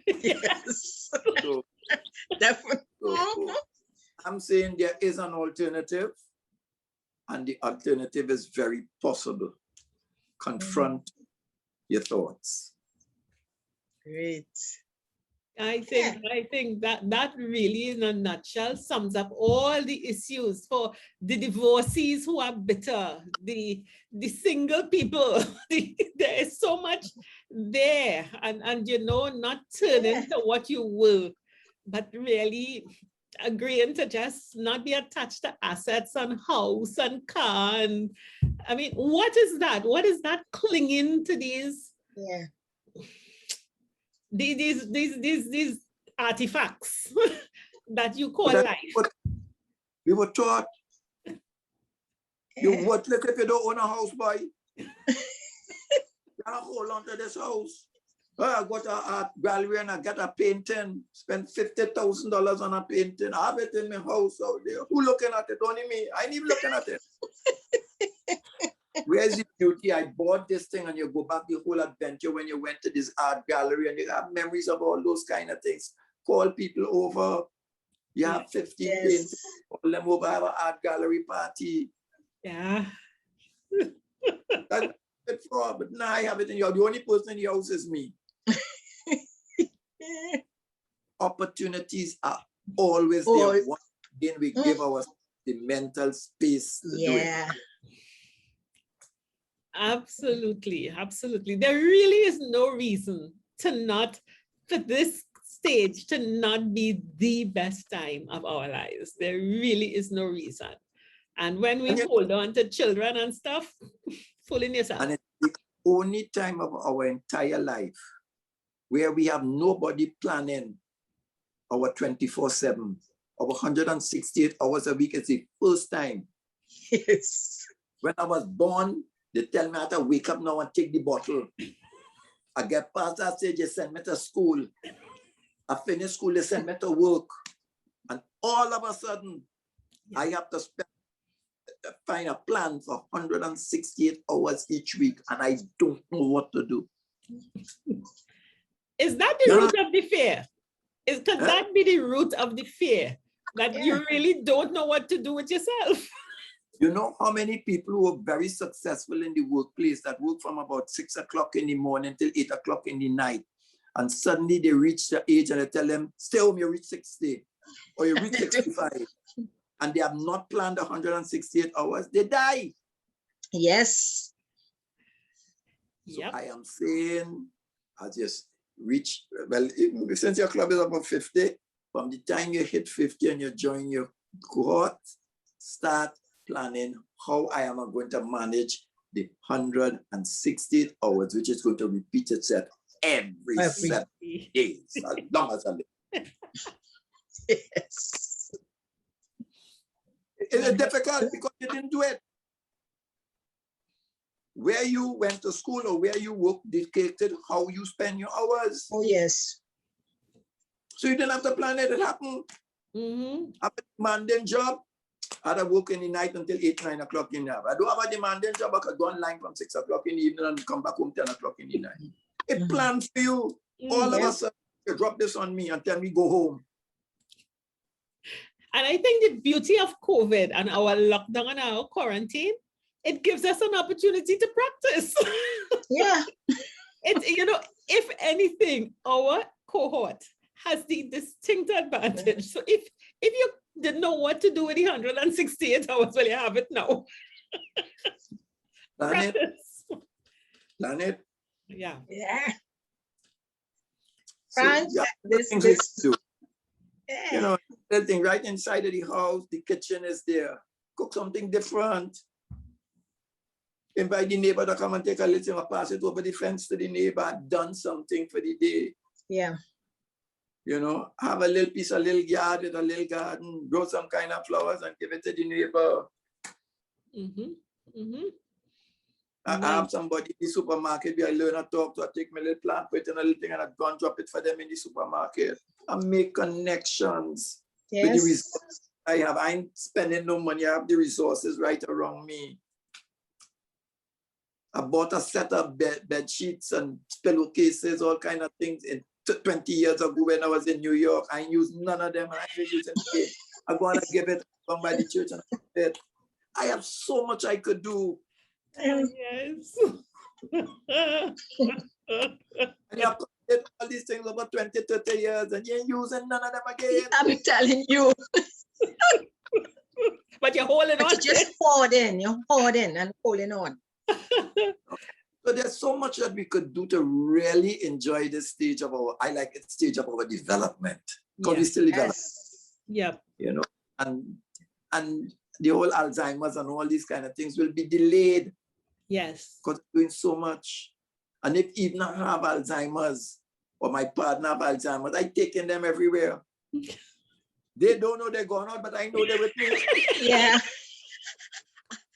Yes. So, Definitely. so I'm saying there is an alternative, and the alternative is very possible. Confront your thoughts. Great. I think that really in a nutshell sums up all the issues for the divorcees who are bitter, the single people. There is so much there, and you know, not turning to what you were, but really agreeing to just not be attached to assets and house and car. And I mean, what is that? What is that clinging to these? Yeah. These artifacts that you call But life. We were taught you what look if you don't own a house, boy. You gotta hold on to this house. I got an art gallery and I got a painting, spend $50,000 on a painting. I have it in my house out there. Who looking at it? Only me. I ain't even looking at it. Where's the beauty? I bought this thing, and you go back the whole adventure when you went to this art gallery and you have memories of all those kind of things. Call people over. You have 15 paintings. Call them over, have an art gallery party. Yeah. That's it for, but now I have it in your, the only person in the house is me. Opportunities are always there. Once again, we give ourselves the mental space to do it. Absolutely, absolutely. There really is no reason to not, for this stage, to not be the best time of our lives. There really is no reason. And when we hold on to children and stuff, fooling yourself. And it's the only time of our entire life where we have nobody planning our 24/7, our 168 hours a week. It's the first time. Yes. When I was born, they tell me I have to wake up now and take the bottle. I get past that stage, they send me to school. I finish school, they send me to work. And all of a sudden, I have to find a plan for 168 hours each week, and I don't know what to do. Is that the root of the fear? Could that be the root of the fear? That you really don't know what to do with yourself? You know how many people who are very successful in the workplace that work from about 6 o'clock in the morning till 8 o'clock in the night, and suddenly they reach the age and I tell them, stay home, you reach 60 or you reach 65, and they have not planned 168 hours, they die. Yes. So I am saying, I just reach, well, since your club is about 50, from the time you hit 50 and you join your cohort, start planning how I am going to manage the 168 hours, which is going to repeat itself every 7 days, as long as I live. Yes. It's difficult because you didn't do it. Where you went to school or where you work dictated how you spend your hours. Oh, yes. So you didn't have to plan it. It happened. I have a demanding job. I had to work in the night until 8, 9 o'clock in the night. I don't have a demanding job. I could go online from 6 o'clock in the evening and come back home 10 o'clock in the night. It planned for you. All of a sudden, you drop this on me and tell me go home. And I think the beauty of COVID and our lockdown and our quarantine, it gives us an opportunity to practice. Yeah. It's, you know, if anything, our cohort has the distinct advantage. So if you didn't know what to do with the 168 hours, well, you have it now. Plan it. Yeah. Yeah. So, Frank, you know, that thing right inside of the house, the kitchen is there. Cook something different. Invite the neighbor to come and take a little and pass it over the fence to the neighbor. I've done something for the day. Yeah. You know, have a little piece of little yard with a little garden, grow some kind of flowers and give it to the neighbor. I have somebody in the supermarket where I learn to talk to. I take my little plant, put it in a little thing, and I go and drop it for them in the supermarket. I make connections with the resources I have. I ain't spending no money. I have the resources right around me. I bought a set of bed sheets and pillowcases, all kind of things in 20 years ago when I was in New York. I used none of them. I ain't using it. I'm going to give it by the church and it. I have so much I could do. Yes. And you have did all these things over 20, 30 years and you ain't using none of them again. I'm telling you. But you're holding But on. you just holding, you're holding and holding on. So there's so much that we could do to really enjoy this stage of our, I like it, stage of our development. Because we still develop. Yep. You know, and the whole Alzheimer's and all these kind of things will be delayed. Yes. Because we're doing so much. And if even I have Alzheimer's or my partner have Alzheimer's, I taking them everywhere. They don't know they're going out, but I know they're with me. Yeah.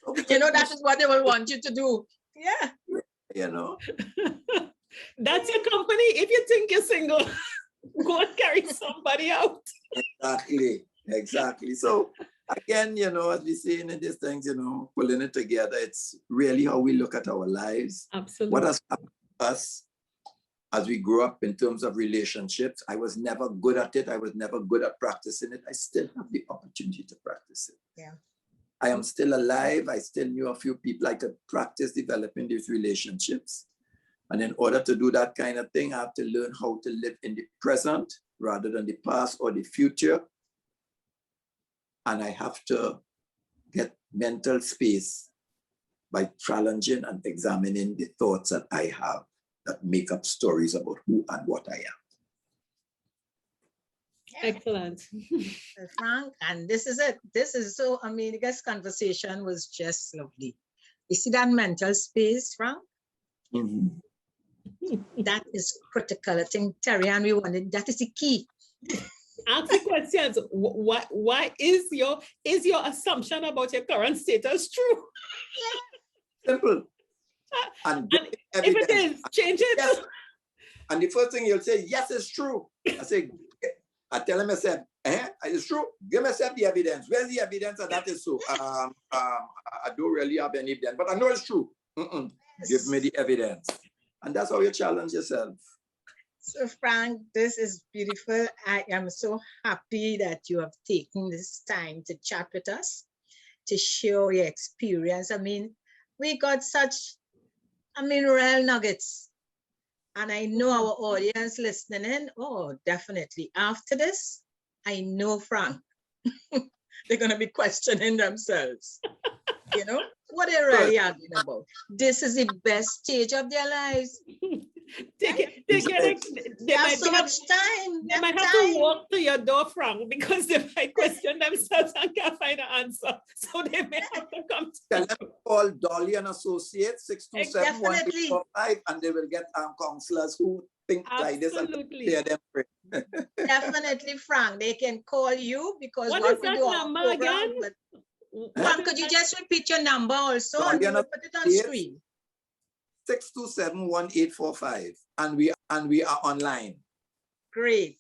So you know, that is what they will want you to do. Yeah. You know. That's your company. If you think you're single, go and carry somebody out. Exactly. So again, you know, as we say in these things, you know, pulling it together, it's really how we look at our lives. Absolutely. What has happened to us as we grew up in terms of relationships. I was never good at it. I was never good at practicing it. I still have the opportunity to practice it. Yeah. I am still alive. I still knew a few people I could practice developing these relationships. And in order to do that kind of thing, I have to learn how to live in the present rather than the past or the future. And I have to get mental space by challenging and examining the thoughts that I have that make up stories about who and what I am. Excellent. Frank, and this is it. This is so, I mean, this conversation was just lovely. You see that mental space, Frank? Mm-hmm. That is critical. I think Terry and we wanted, that is the key. Ask the questions. Why is your assumption about your current status true? Simple. And if it is, change it. Yes. And the first thing you'll say, yes, it's true. I say, I tell him, I said, it's true. Give myself the evidence. Where's the evidence that that is so? I don't really have any evidence, but I know it's true. Give me the evidence. And that's how you challenge yourself. So Frank, this is beautiful. I am so happy that you have taken this time to chat with us, to share your experience. I mean, we got such, real nuggets. And I know our audience listening in, oh, definitely. After this, I know, Frank, they're going to be questioning themselves. You know, what they're really arguing about. This is the best stage of their lives. They have so much time. They might have to walk to your door, Frank, because they might question themselves and can't find an answer. So they may have to come to Tell them to call Dolly and Associates 627-1845, and they will get counselors who think like this and clear them. Definitely, Frank. They can call you because what is that number again? Frank, could you just repeat your number also? And we will put it on screen. 627-1845, and we are online. Great.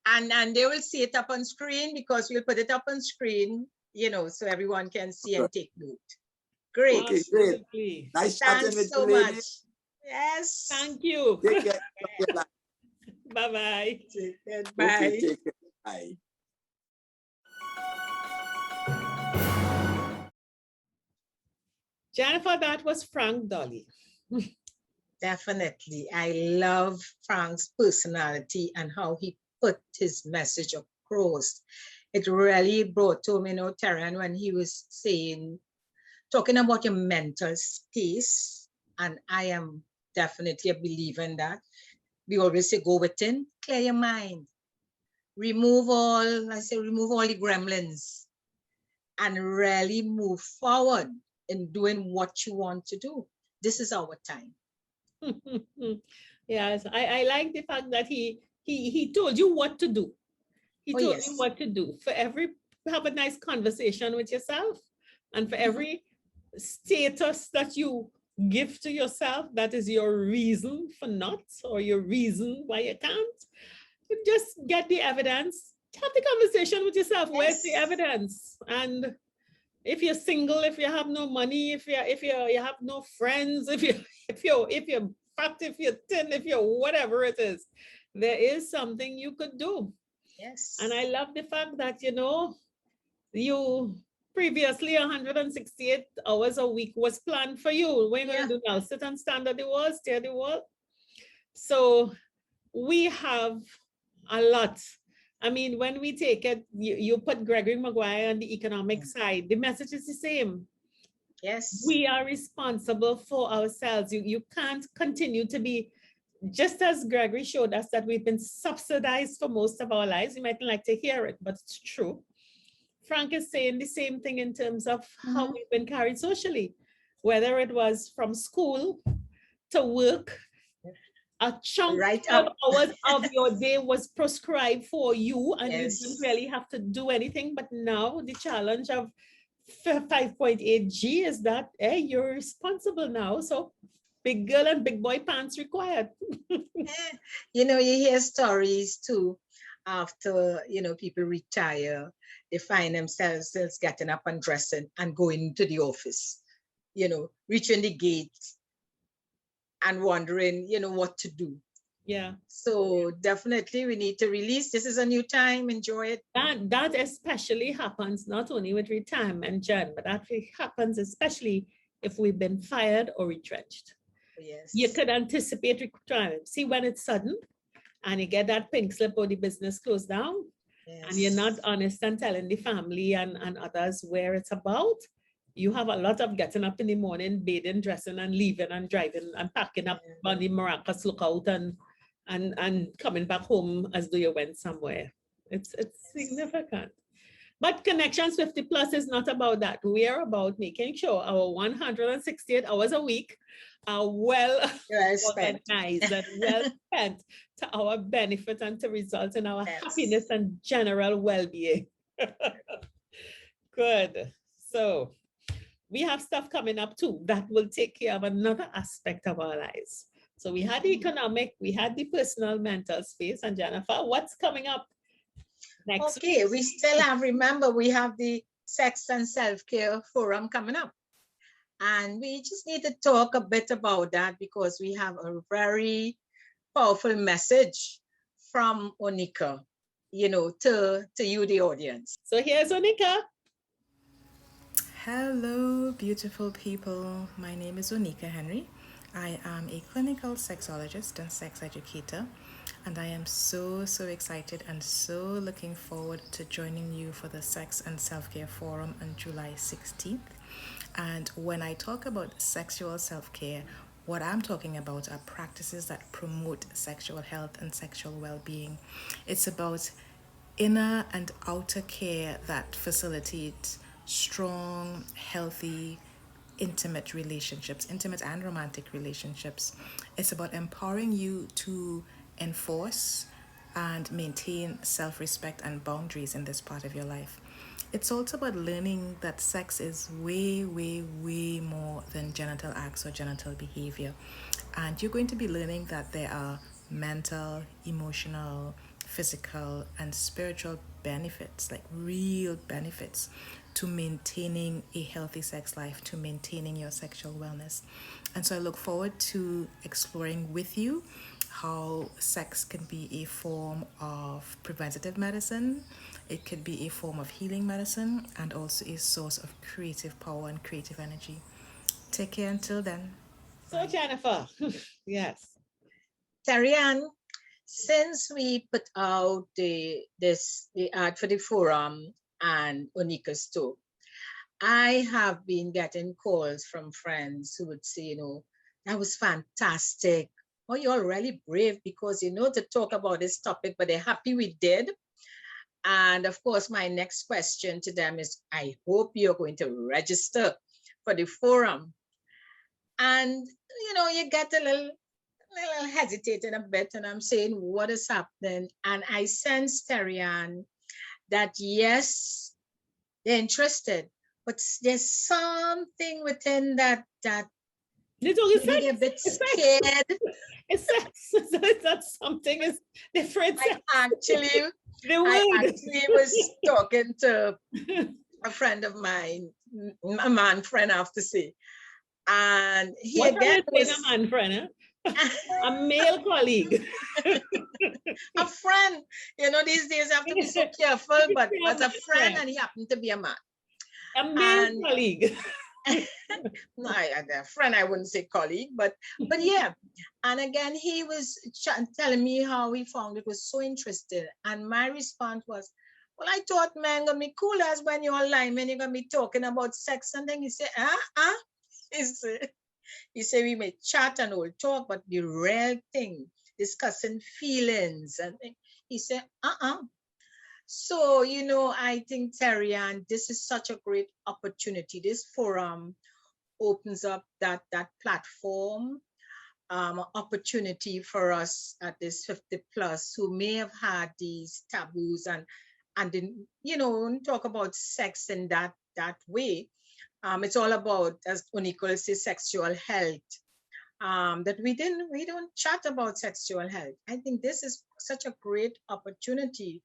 And they will see it up on screen because we'll put it up on screen, you know, so everyone can see and take note. Great. Okay, great. Nice chatting with you, ladies. Much. Yes. Thank you. Take care. Bye-bye. Bye. Okay, take care. Bye. Jennifer, that was Frank Dolly. Definitely. I love Frank's personality and how he put his message across. It really brought to me, you know, Terran, when he was talking about your mental space. And I am definitely a believer in that. We always say, go within, clear your mind. Remove all the gremlins and really move forward in doing what you want to do. This is our time. Yes, I like the fact that he told you what to do. He told you what to do. Have a nice conversation with yourself, and for every status that you give to yourself, that is your reason for not, or your reason why you can't. You just get the evidence, have the conversation with yourself. Where's the evidence? And If you're single, if you have no money, if you have no friends, if you're fat, if you're thin, if you're whatever it is, there is something you could do. Yes. And I love the fact that, you know, you previously 168 hours a week was planned for you. What are you going to do now? Sit and stand at the wall, stare at the wall? So we have a lot. I mean, when we take it, you put Gregory Maguire on the economic side, the message is the same. Yes. We are responsible for ourselves. You can't continue to be, just as Gregory showed us that we've been subsidized for most of our lives. You might like to hear it, but it's true. Frank is saying the same thing in terms of how we've been carried socially, whether it was from school to work. A chunk of hours of your day was prescribed for you, and you didn't really have to do anything. But now the challenge of 5.8G is that, hey, you're responsible now. So big girl and big boy pants required. You know, you hear stories too. After, you know, people retire, they find themselves getting up and dressing and going to the office, you know, reaching the gate and wondering, you know, what to do. Yeah. So definitely we need to release. This is a new time. Enjoy it. That especially happens not only with retirement, Jen, but that happens especially if we've been fired or retrenched. Yes. You could anticipate retirement. See, when it's sudden and you get that pink slip or the business closed down, and you're not honest and telling the family and others where it's about, you have a lot of getting up in the morning, bathing, dressing, and leaving and driving and packing up on the Maracas lookout and coming back home as though you went somewhere. It's significant. But Connections 50 Plus is not about that. We are about making sure our 168 hours a week are well organized and well spent to our benefit and to result in our happiness and general well-being. Good. So we have stuff coming up too that will take care of another aspect of our lives. So we had the economic, we had the personal, mental space. And Jennifer, what's coming up next week? We still have, remember, we have the Sex and Self-Care Forum coming up. And we just need to talk a bit about that because we have a very powerful message from Onika, you know, to you, the audience. So here's Onika. Hello, beautiful people. My name is Onika Henry. I am a clinical sexologist and sex educator, and I am so excited and so looking forward to joining you for the Sex and Self-Care Forum on July 16th. And when I talk about sexual self-care, what I'm talking about are practices that promote sexual health and sexual well-being. It's about inner and outer care that facilitates strong, healthy, intimate relationships, intimate and romantic relationships. It's about empowering you to enforce and maintain self-respect and boundaries in this part of your life. It's also about learning that sex is way more than genital acts or genital behavior. And you're going to be learning that there are mental, emotional, physical, and spiritual benefits, like real benefits, to maintaining a healthy sex life, to maintaining your sexual wellness. And so I look forward to exploring with you how sex can be a form of preventative medicine, it could be a form of healing medicine, and also a source of creative power and creative energy. Take care until then. So Jennifer, yes. Terry-Ann, since we put out the ad for the forum and Onika's too, I have been getting calls from friends who would say, you know, that was fantastic. Oh, you're really brave because, you know, to talk about this topic, but they're happy we did. And of course, my next question to them is, I hope you're going to register for the forum. And, you know, you get a little hesitating a bit, and I'm saying, what is happening? And I sense, Terry-Ann, that yes, they're interested, but there's something within that maybe a bit scared. It's that something is different. I actually was talking to a friend of mine, a man friend, I have to say. And he What again was a man friend, a male colleague. a friend. You know, these days I have to be so careful, but a friend, and he happened to be a man. A male colleague. No, a friend, I wouldn't say colleague, but yeah. And again, he was telling me how he found it was so interesting. And my response was, well, I thought men gonna be cool as when you're online, when you're gonna be talking about sex. And then he said, he said we may chat and all talk, but the real thing, discussing feelings. And he said, So, you know, I think, Terry, and this is such a great opportunity. This forum opens up that platform, opportunity for us at this 50 plus who may have had these taboos and then, you know, talk about sex in that way. It's all about, as Onika says, sexual health. That we don't chat about sexual health. I think this is such a great opportunity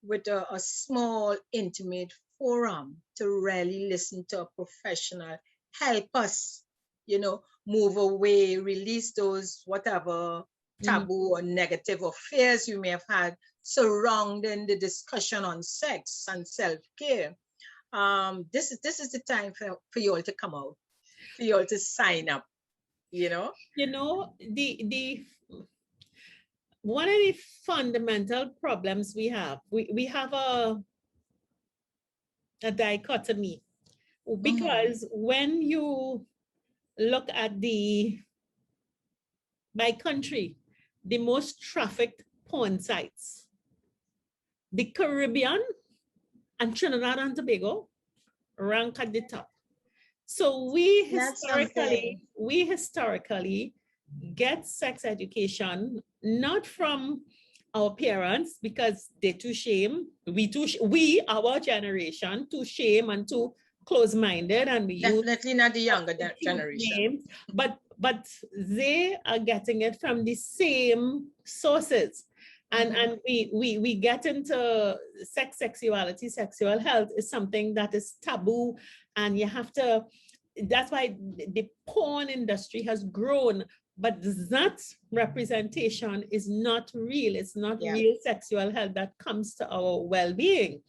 with a small, intimate forum to really listen to a professional, help us, you know, move away, release those whatever taboo or negative or fears you may have had surrounding the discussion on sex and self-care. This is the time for you all to come out, for you all to sign up, you know? You know, the one of the fundamental problems we have a dichotomy, because when you look at by country, the most trafficked porn sites, the Caribbean and Trinidad and Tobago rank at the top. So we historically get sex education not from our parents because they're too shame. We our generation too shame and too close-minded, and we definitely not the younger generation. Names, but they are getting it from the same sources. And we get into sexuality, sexual health is something that is taboo, and you have to. That's why the porn industry has grown, but that representation is not real. It's not real sexual health that comes to our well-being.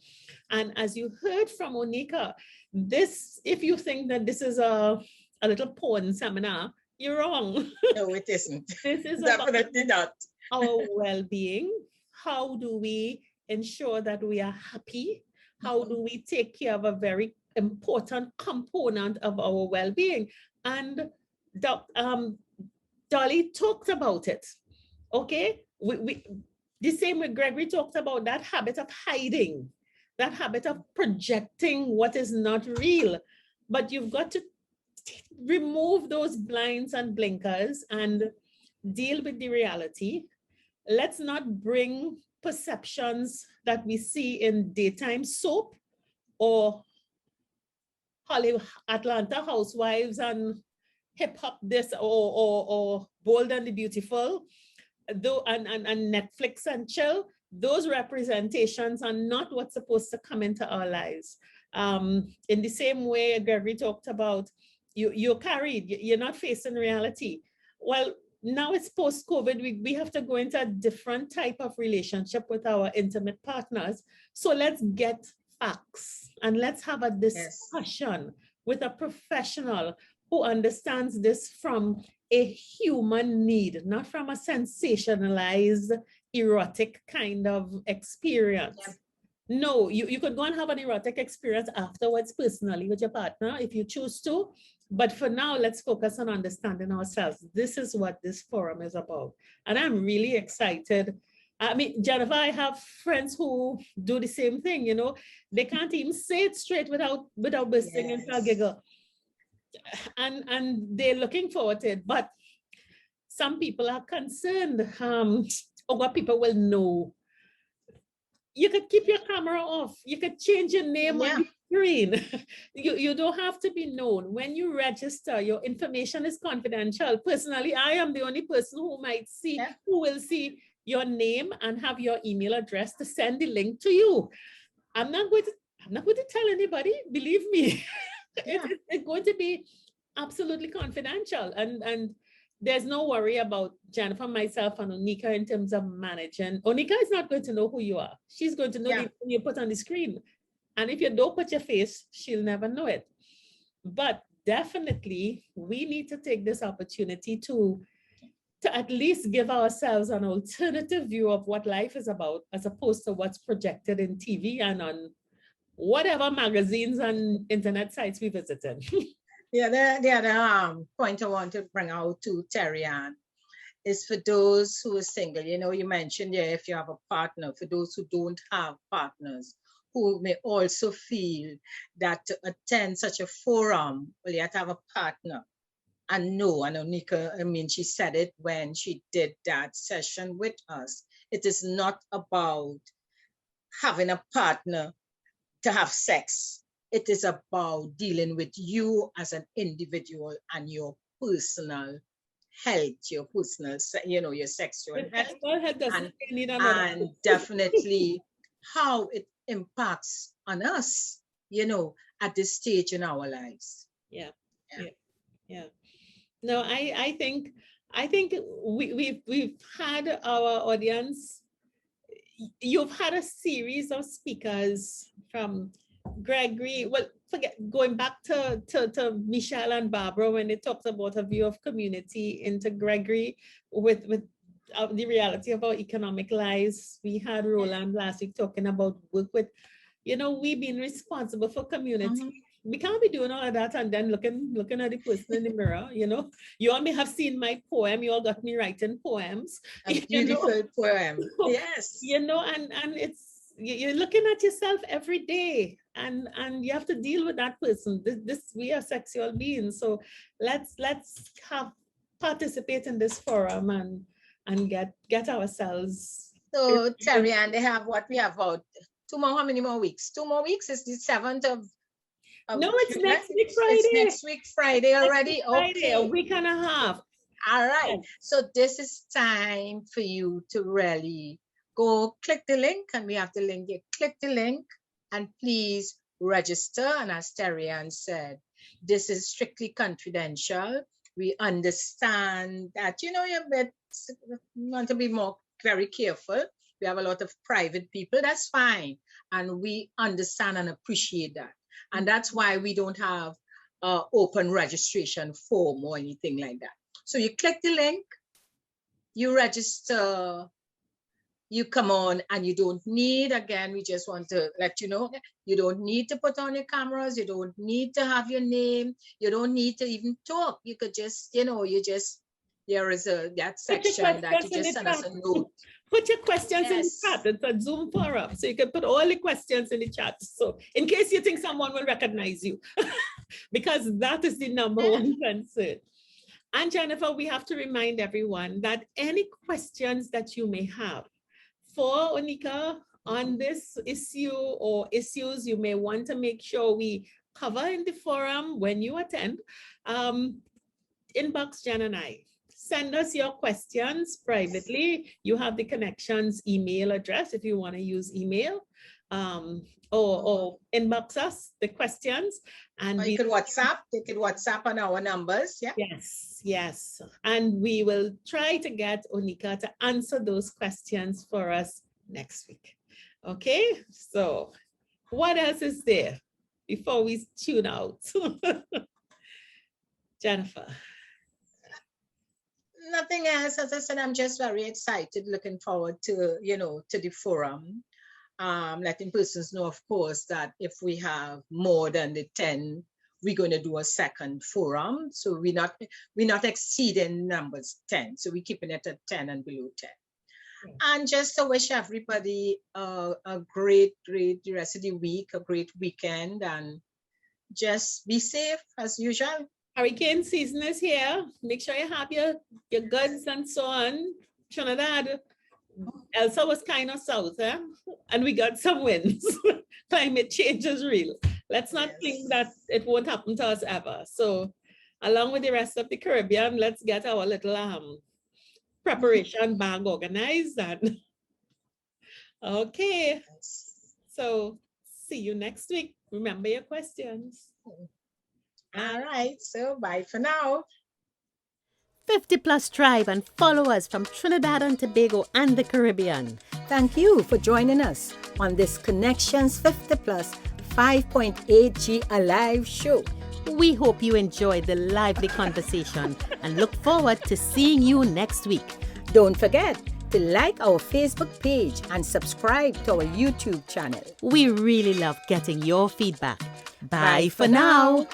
And as you heard from Onika, if you think that this is a little porn seminar, you're wrong. No, it isn't. This is definitely not. Our well-being. How do we ensure that we are happy? How do we take care of a very important component of our well-being? And Dolly talked about it. Okay, we the same way Gregory talked about that habit of hiding, that habit of projecting what is not real. But you've got to remove those blinds and blinkers and deal with the reality. Let's not bring perceptions that we see in daytime soap or Hollywood, Atlanta Housewives and hip hop this or Bold and the Beautiful, though and Netflix and chill. Those representations are not what's supposed to come into our lives. In the same way Gregory talked about, you're carried, you're not facing reality. Well, now it's post-COVID, we have to go into a different type of relationship with our intimate partners. So let's get facts and let's have a discussion with a professional who understands this from a human need, not from a sensationalized, erotic kind of experience. Yep. No, you could go and have an erotic experience afterwards personally with your partner if you choose to. But for now, let's focus on understanding ourselves. This is what this forum is about. And I'm really excited. I mean, Jennifer, I have friends who do the same thing, you know, they can't even say it straight without bursting into a giggle. And they're looking forward to it. But some people are concerned what people will know. You could keep your camera off. You could change your name on the screen. You don't have to be known. When you register, your information is confidential. Personally, I am the only person who will see your name and have your email address to send the link to you. I'm not going to I'm not going to tell anybody, believe me. Yeah. It's going to be absolutely confidential. And there's no worry about Jennifer, myself, and Onika in terms of managing. Onika is not going to know who you are. She's going to know Yeah. the thing you put on the screen. And if you don't put your face, she'll never know it. But definitely, we need to take this opportunity to at least give ourselves an alternative view of what life is about, as opposed to what's projected in TV and on whatever magazines and internet sites we visited. Yeah, the other point I want to bring out to Terry Ann is for those who are single. You know, you mentioned, yeah, if you have a partner, for those who don't have partners, who may also feel that to attend such a forum, well, you have to have a partner. And no, and Onika, I mean, she said it when she did that session with us. It is not about having a partner to have sex. It is about dealing with you as an individual and your personal health, your personal, you know, your sexual health. And definitely how it impacts on us, you know, at this stage in our lives. Yeah. No, I think we've had our audience. You've had a series of speakers from Gregory. Well, going back to Michelle and Barbara when they talked about a view of community, into Gregory with the reality of our economic lives. We had Roland last week talking about work with, you know, we being responsible for community. We can't be doing all of that and then looking at the person in the mirror, you know. You all may have seen my poem. You all got me writing poems. A beautiful poem. Yes. You know, and it's, you're looking at yourself every day, and you have to deal with that person. This we are sexual beings. So let's participate in this forum and get ourselves. So Terry, and they have what we have about 2 more, how many more weeks? 2 more weeks? It's the 7th of no, it's next week Friday. It's next week Friday already. Friday, okay. A week and a half. All right. Yes. So this is time for you to really go click the link, and we have the link. You click the link and please register. And as Terry Ann said, this is strictly confidential. We understand that, you know, you want to be very careful. We have a lot of private people. That's fine. And we understand and appreciate that. And that's why we don't have open registration form or anything like that. So you click the link, you register, you come on, and you don't need, again, we just want to let you know, you don't need to put on your cameras, you don't need to have your name, you don't need to even talk. You could just, you know, there is that section that you just send us a note. Put your questions in the chat. It's a Zoom forum, so you can put all the questions in the chat. So in case you think someone will recognize you, because that is the number one concern. And Jennifer, we have to remind everyone that any questions that you may have for Onika on this issue or issues you may want to make sure we cover in the forum when you attend, inbox Jen and I. Send us your questions privately. You have the CONEC-TIONS email address if you want to use email, or inbox us the questions. And you could WhatsApp. You could WhatsApp on our numbers. Yeah. Yes. And we will try to get Onika to answer those questions for us next week. Okay. So what else is there before we tune out? Jennifer. Nothing else. As I said, I'm just very excited, looking forward to, you know, to the forum. Letting persons know, of course, that if we have more than the 10, we're going to do a second forum. So we're not exceeding numbers 10. So we're keeping it at 10 and below 10. Okay. And just to wish everybody a great rest of the week, a great weekend, and just be safe as usual. Hurricane season is here. Make sure you have your goods and so on. Trinidad, Elsa was kind of south, and we got some winds. Climate change is real. Let's not think that it won't happen to us ever. So along with the rest of the Caribbean, let's get our little preparation bag organized. And okay, so See you next week. Remember your questions. All right, so bye for now. 50 Plus Tribe and followers from Trinidad and Tobago and the Caribbean. Thank you for joining us on this Connections 50 Plus 5.8G Alive show. We hope you enjoyed the lively conversation and look forward to seeing you next week. Don't forget to like our Facebook page and subscribe to our YouTube channel. We really love getting your feedback. Bye for now.